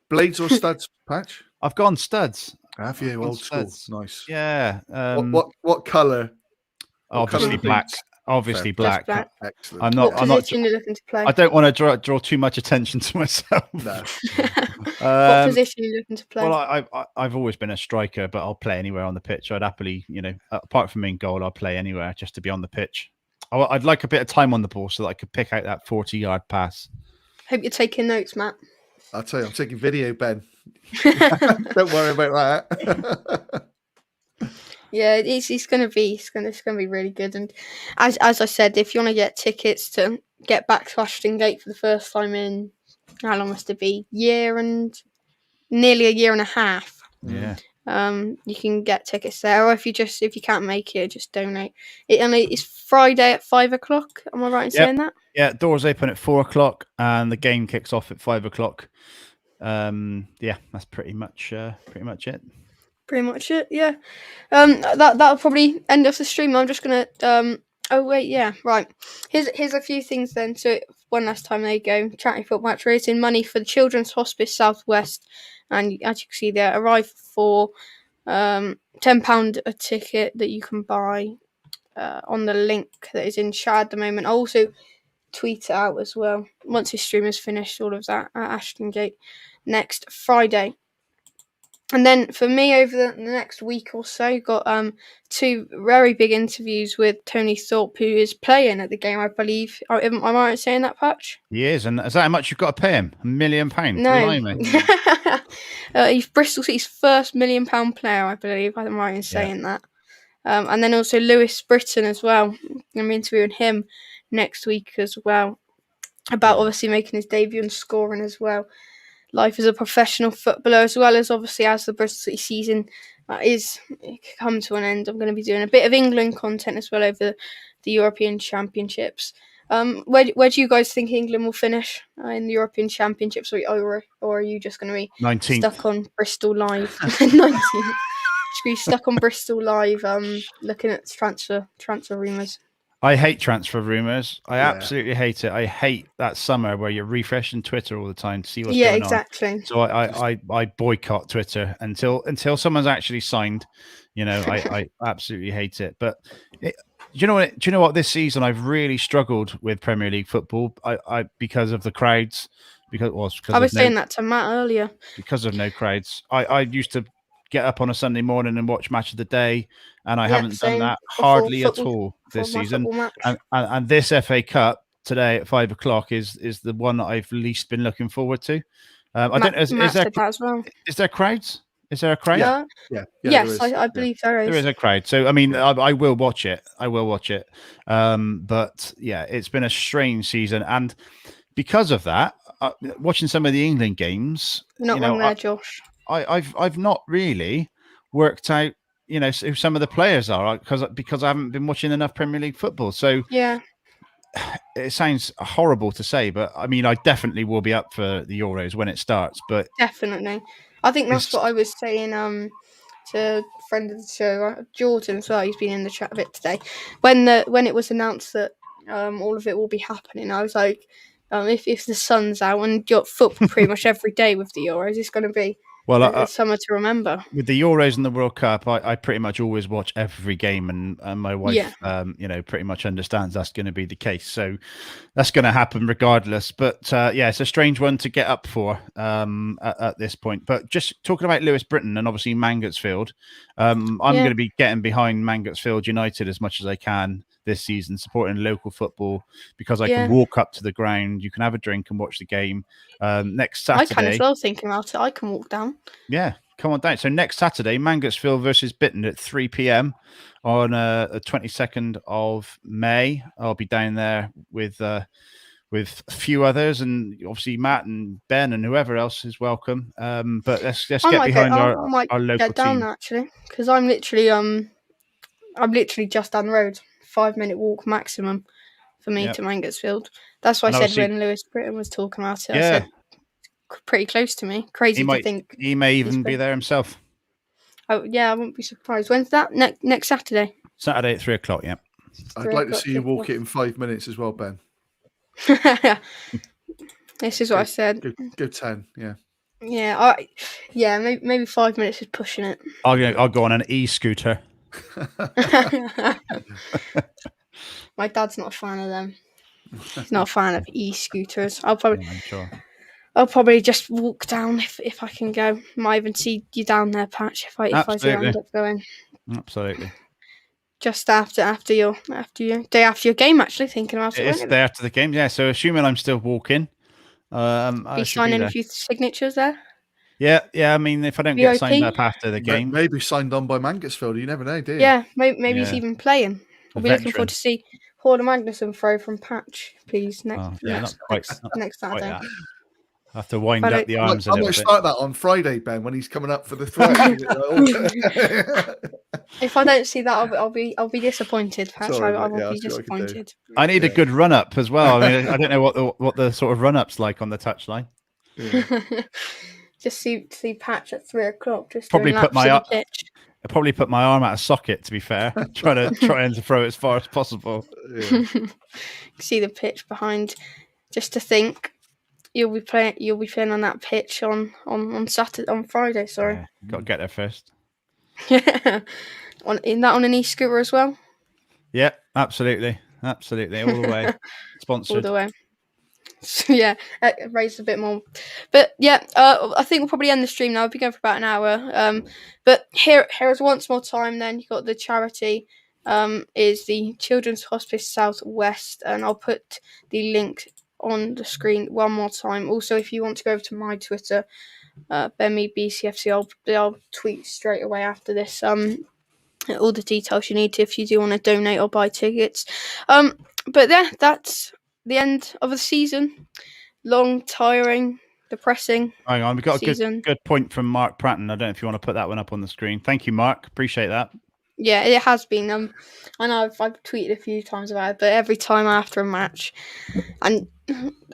Blades or studs, Patch? I've gone studs. Have you? Old school. Nice. Yeah. What colour? Obviously black. Obviously black. Excellent. I'm not. What position are you looking to play? I don't want to draw too much attention to myself. No. What position are you looking to play? Well, I've always been a striker, but I'll play anywhere on the pitch. I'd happily, apart from in goal, I'll play anywhere just to be on the pitch. I'd like a bit of time on the ball so that I could pick out that 40-yard pass. Hope you're taking notes, Matt. I'll tell you, I'm taking video, Ben. Don't worry about that. Yeah, it's going to be really good. And as I said, if you want to get tickets to get back to Ashton Gate for the first time in, how long must it be? Nearly a year and a half. Yeah. You can get tickets there, or if you can't make it, just donate. It's Friday at 5 o'clock. Am I right in saying that? Yeah, doors open at 4 o'clock, and the game kicks off at 5 o'clock. Yeah, that's pretty much it. Pretty much it, yeah. That'll probably end off the stream. I'm just gonna oh wait, yeah, right. Here's a few things then. So one last time, there you go. Charity football match, raising money for the Children's Hospice Southwest, and as you can see there, arrive for £10 a ticket that you can buy on the link that is in chat at the moment. I'll also tweet it out as well once this stream is finished. All of that at Ashton Gate next Friday. And then for me, over the next week or so, got 2 very big interviews with Tony Thorpe, who is playing at the game, I believe. Am I right in saying that, Patch? He is, and is that how much you've got to pay him? £1 million? No. He's Bristol City's first £1 million player, I believe. I'm right in saying that. And then also Lewis Britton as well. I'm interviewing him next week as well, about obviously making his debut and scoring as well. Life as a professional footballer, as well as obviously as the Bristol City season is come to an end. I'm going to be doing a bit of England content as well over the European Championships. Where do you guys think England will finish in the European Championships, or are you just going to be 19th. Stuck on Bristol Live? 19th. Just be stuck on Bristol Live, looking at transfer rumours. I hate transfer rumours. I absolutely hate it. I hate that summer where you're refreshing Twitter all the time to see what's going on. Yeah, exactly. So I boycott Twitter until someone's actually signed. I absolutely hate it. But do you know what? This season I've really struggled with Premier League football. Because of the crowds. I was saying that to Matt earlier. Because of no crowds. I used to get up on a Sunday morning and watch Match of the Day, and I haven't done that hardly at all this season. And this FA Cup today at 5 o'clock is the one that I've least been looking forward to. I don't know. Is there crowds? Is there a crowd? Yeah. Yes, I believe there is. There is a crowd. So I mean, I will watch it. But yeah, it's been a strange season, and because of that, watching some of the England games, you're not wrong there, Josh. I've not really worked out, who some of the players are because I haven't been watching enough Premier League football. So yeah, it sounds horrible to say, but I mean, I definitely will be up for the Euros when it starts. But definitely, I think that's what I was saying to friend of the show, Jordan as well. He's been in the chat a bit today. When it was announced that all of it will be happening, I was like, if the sun's out and you've got football pretty much every day with the Euros, it's going to be a summer to remember. With the Euros and the World Cup, I pretty much always watch every game, and my wife, pretty much understands that's going to be the case. So that's going to happen regardless. But it's a strange one to get up for at this point. But just talking about Lewis Britton and obviously Mangotsfield, I'm going to be getting behind Mangotsfield United as much as I can this season, supporting local football because I can walk up to the ground, you can have a drink and watch the game. Next Saturday, I can as well. Thinking about it, I can walk down. Yeah, come on down. So next Saturday, Mangotsfield versus Bitton at 3 p.m. on the 22nd of May. I'll be down there with a few others, and obviously Matt and Ben and whoever else is welcome. But let's get behind our local team. Actually, because I'm literally just down the road. 5-minute walk maximum for me to Mangotsfield. That's why I said when Lewis Britton was talking about it, I said pretty close to me. Crazy to think he may even be there himself. Oh yeah, I wouldn't be surprised. When's that? Next Saturday. Saturday at 3 o'clock. Yeah. I'd like to see you walk it in 5 minutes as well, Ben. This is what I said. Go 10. Yeah. Yeah. Maybe 5 minutes is pushing it. I'll go on an e-scooter. My dad's not a fan of them. He's not a fan of e-scooters. I'll probably just walk down if I can go. Might even see you down there, Patch, if I do end up going. Absolutely. Just after your day after your game, actually thinking about it. It's day after the game, yeah. So assuming I'm still walking, be signing a few signatures there. Yeah. I mean, if I don't get signed up after the game, maybe signed on by Mangotsfield. You never know, do you? Yeah, maybe he's even playing. I'll be looking forward to see Holden Magnuson throw from Patch, please. Next Saturday. I have to wind up the arms a little bit. I'm going to start that on Friday, Ben, when he's coming up for the throw. If I don't see that, I'll be disappointed, Patch. Sorry, I will be disappointed. I need a good run up as well. I mean, I don't know what the sort of run up's like on the touchline. Yeah. Just see Patch at 3 o'clock. Just probably put my pitch. I probably put my arm out of socket. To be fair, trying to throw as far as possible. Yeah. See the pitch behind. Just to think, you'll be playing on that pitch on Saturday, on Friday. Sorry, got to get there first. Yeah, on an e-scooter as well. Yeah, absolutely, all the way. Sponsored all the way. So yeah, raised a bit more, but yeah, I think we'll probably end the stream now. We'll be going for about an hour. But here is once more time. Then you got the charity. Is the Children's Hospice South West, and I'll put the link on the screen one more time. Also, if you want to go over to my Twitter, BenMeBCFC, I'll tweet straight away after this. All the details you need to if you do want to donate or buy tickets. But yeah, that's the end of the season. Long, tiring, depressing. Hang on, we got a good point from Mark Pratton. I don't know if you want to put that one up on the screen. Thank you, Mark. Appreciate that. Yeah, it has been. I know I've tweeted a few times about it, but every time after a match, and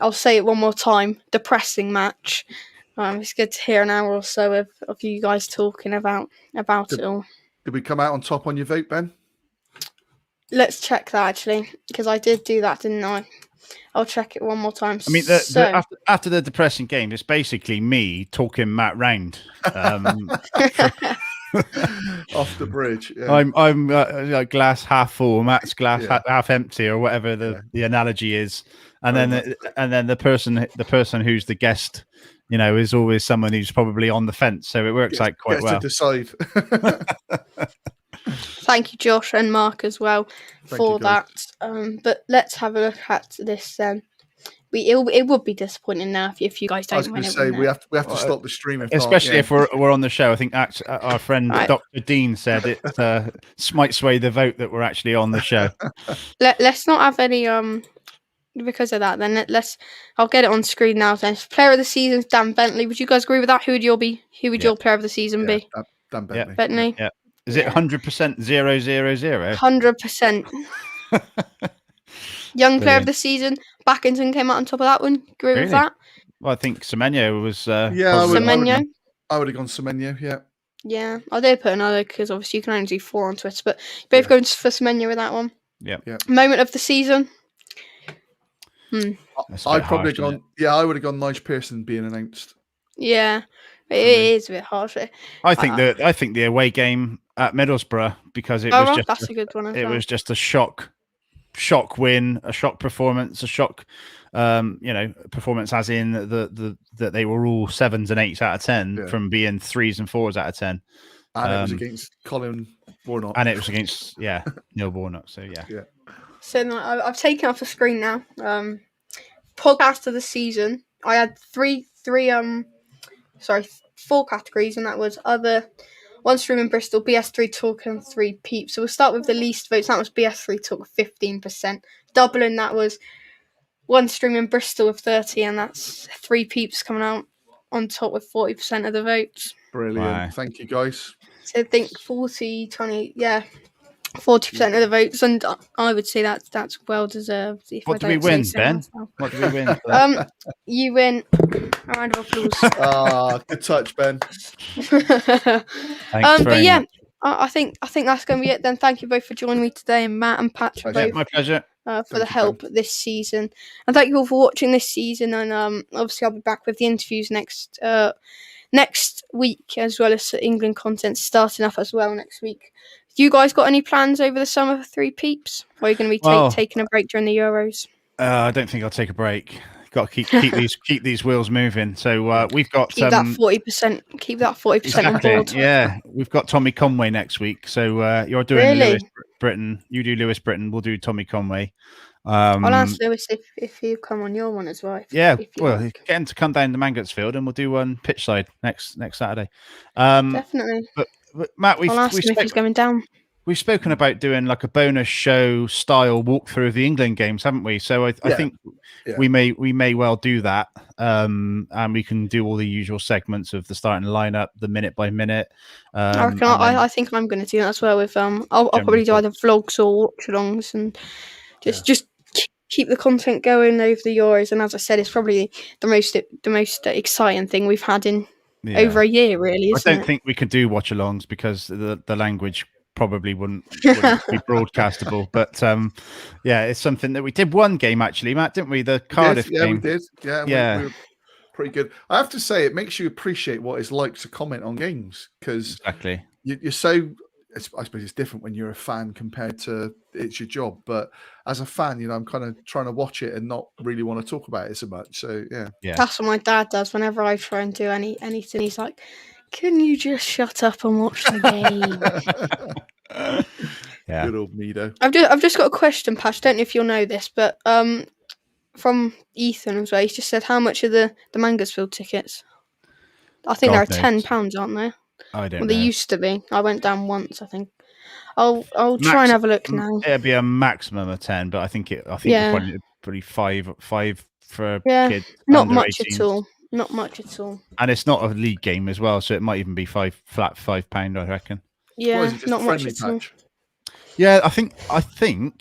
I'll say it one more time, depressing match. It's good to hear an hour or so of you guys talking about it all. Did we come out on top on your vote, Ben? Let's check that actually, because I did do that, didn't I? I'll check it one more time. I mean, after the depressing game, it's basically me talking Matt round. Off the bridge. Yeah. I'm glass half full, Matt's glass half empty, or whatever the analogy is, and then the person who's the guest, is always someone who's probably on the fence. So it works out quite well. To decide. Thank you, Josh and Mark, as well for that. But let's have a look at this. It would be disappointing now if you guys don't win it. I was going to say we have to stop the streaming, especially if we're on the show. I think our friend Dr. Dean said it might sway the vote that we're actually on the show. Let's not have any because of that. Then I'll get it on screen now. Then player of the season is Dan Bentley. Would you guys agree with that? Who would your player of the season be? Dan Bentley. Bentley. Yeah. Is it 100% 000? 100%. Young player of the season. Backington came out on top of that one. Agree with that? Well, I think Semenyo was. Semenyo. I would have gone Semenyo. Yeah. Yeah, I did put another because obviously you can only do 4 on Twitter, but both going for Semenya with that one. Yeah. Moment of the season. That's a I bit probably harsh, isn't it? gone. Yeah, I would have gone Nigel Pearson being announced. Yeah, it me. is a bit harsh. I think the away game at Middlesbrough, because it Oh, was well, just that's a good one as it well. was just a shock win, a shock performance, a shock performance, as in that they were all 7s and 8s out of 10 from being 3s and 4s out of 10. And it was against Colin Warnock. And it was against Neil Warnock. So yeah. So no, I've taken off the screen now. Podcast of the season. I had 4 categories, and that was other, One Stream in Bristol, BS3 Talk, and 3 Peeps. So we'll start with the least votes. That was BS3 Talk, 15%. Doubling that was One Stream in Bristol with 30, and that's 3 Peeps coming out on top with 40% of the votes. Brilliant. Wow. Thank you, guys. So I think 40% of the votes, and I would say that's well deserved. What do we win, Ben? What do we win? You win. A round of applause. Good touch, Ben. Thanks very but yeah, much. I think that's going to be it then. Thank you both for joining me today, and Matt and Patrick both. My pleasure. For the help this season, and thank you all for watching this season. And obviously, I'll be back with the interviews next week, as well as England content starting up as well next week. You guys got any plans over the summer for 3 Peeps? Or are you going to be taking a break during the Euros? I don't think I'll take a break. Got to keep these wheels moving. So we've got keep that 40%. Keep that 40% on board. Yeah, we've got Tommy Conway next week. So you're doing Lewis Britton. You do Lewis Britton. We'll do Tommy Conway. I'll ask Lewis if you come on your one as well. Get him to come down to Mangotsfield, and we'll do one pitch side next Saturday. Definitely. But Matt, I'll ask him if he's going down. We've spoken about doing like a bonus show style walkthrough of the England games, haven't we? So I think we may well do that, and we can do all the usual segments of the starting lineup, the minute by minute. I think I'm going to do that as well. With I'll probably do either vlogs or watch-alongs, and just keep the content going over the Euros. And as I said, it's probably the most exciting thing we've had in over a year, really. Isn't I don't think we can do watch-alongs because the language probably wouldn't be broadcastable, but it's something that we did one game actually, Matt, didn't we? The Cardiff game. We did. We were pretty good. I have to say, it makes you appreciate what it's like to comment on games, because you're so. I suppose it's different when you're a fan compared to it's your job, but as a fan, I'm kind of trying to watch it and not really want to talk about it so much. So yeah, that's what my dad does whenever I try and do anything. He's like, "Can you just shut up and watch the game?" Good old Mido. I've just got a question, Pash. Don't know if you'll know this, but from Ethan as well. He's just said, how much are the Mangotsfield tickets? I think they're £10, aren't they? I don't know. They used to be. I went down once, I think. I'll try and have a look now. It'd be a maximum of 10, but I think it's probably five for kids. Not much at all. Not much at all. And it's not a league game as well, so it might even be £5, I reckon. Yeah, not much at all. Yeah, I think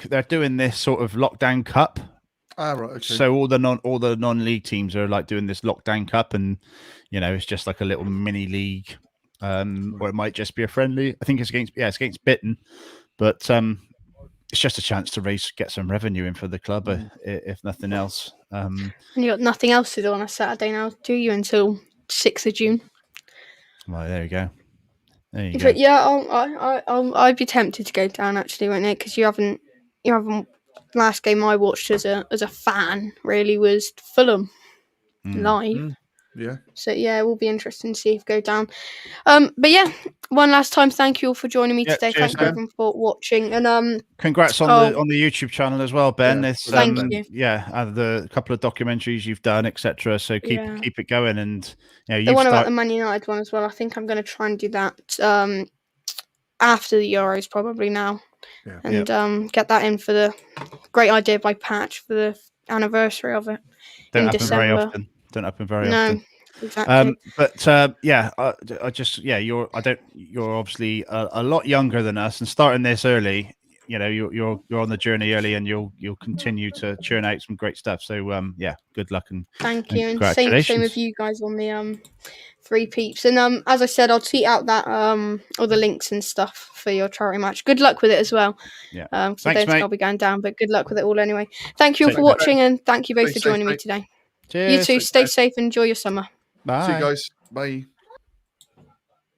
they're doing this sort of lockdown cup. Ah, right. Okay. So all the non-league teams are like doing this lockdown cup, and it's just like a little mini league, or it might just be a friendly. I think it's against Bitton, but it's just a chance to get some revenue in for the club, if nothing else. And you got nothing else to do on a Saturday now, do you? Until 6th of June. Well, there you go. But yeah, I'd be tempted to go down actually, wouldn't it? Because you haven't. Last game I watched as a fan really was Fulham live. Yeah. So yeah, it will be interesting to see if go down. But yeah, one last time, thank you all for joining me today. Thank you everyone for watching, and congrats on the YouTube channel as well, Ben. Yeah. Thank you. Yeah, the couple of documentaries you've done, etc. So keep it going, and the one about the Man United one as well. I think I'm going to try and do that after the Euros probably now. Yeah. And get that in for the great idea by Patch for the anniversary of it in December. Don't happen very often. Exactly. You're obviously a lot younger than us, and starting this early. you're on the journey early, and you'll continue to churn out some great stuff. So yeah, good luck and Thank you, and congratulations. same with you guys on the 3 peeps. And as I said, I'll tweet out that all the links and stuff for your charity match. Good luck with it as well. Yeah. So I Thanks, don't think mate. I'll be going down, but good luck with it all anyway. Thank you all Take for care. watching, and thank you both Stay for joining safe, me mate. today. Cheers. You too. Stay safe and enjoy your summer. Bye. See you guys. Bye.